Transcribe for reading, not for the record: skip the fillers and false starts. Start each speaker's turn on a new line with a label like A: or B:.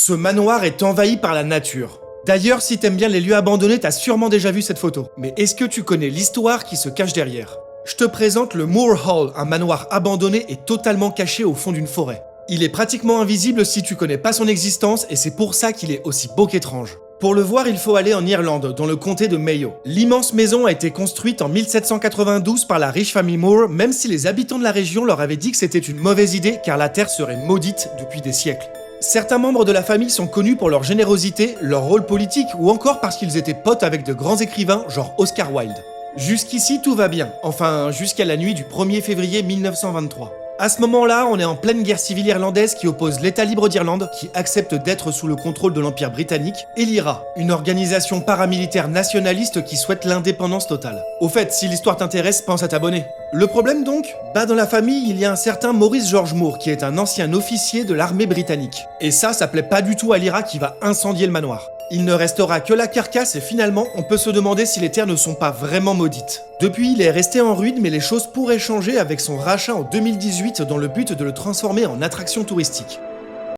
A: Ce manoir est envahi par la nature. D'ailleurs, si t'aimes bien les lieux abandonnés, t'as sûrement déjà vu cette photo. Mais est-ce que tu connais l'histoire qui se cache derrière? Je te présente le Moor Hall, un manoir abandonné et totalement caché au fond d'une forêt. Il est pratiquement invisible si tu connais pas son existence et c'est pour ça qu'il est aussi beau qu'étrange. Pour le voir, il faut aller en Irlande, dans le comté de Mayo. L'immense maison a été construite en 1792 par la riche famille Moore, même si les habitants de la région leur avaient dit que c'était une mauvaise idée car la terre serait maudite depuis des siècles. Certains membres de la famille sont connus pour leur générosité, leur rôle politique ou encore parce qu'ils étaient potes avec de grands écrivains genre Oscar Wilde. Jusqu'ici tout va bien, enfin jusqu'à la nuit du 1er février 1923. À ce moment-là, on est en pleine guerre civile irlandaise qui oppose l'État libre d'Irlande, qui accepte d'être sous le contrôle de l'Empire britannique, et l'IRA, une organisation paramilitaire nationaliste qui souhaite l'indépendance totale. Au fait, si l'histoire t'intéresse, pense à t'abonner. Le problème donc? Bah dans la famille, il y a un certain Maurice George Moore, qui est un ancien officier de l'armée britannique. Et ça plaît pas du tout à l'IRA qui va incendier le manoir. Il ne restera que la carcasse et finalement, on peut se demander si les terres ne sont pas vraiment maudites. Depuis, il est resté en ruine, mais les choses pourraient changer avec son rachat en 2018 dans le but de le transformer en attraction touristique.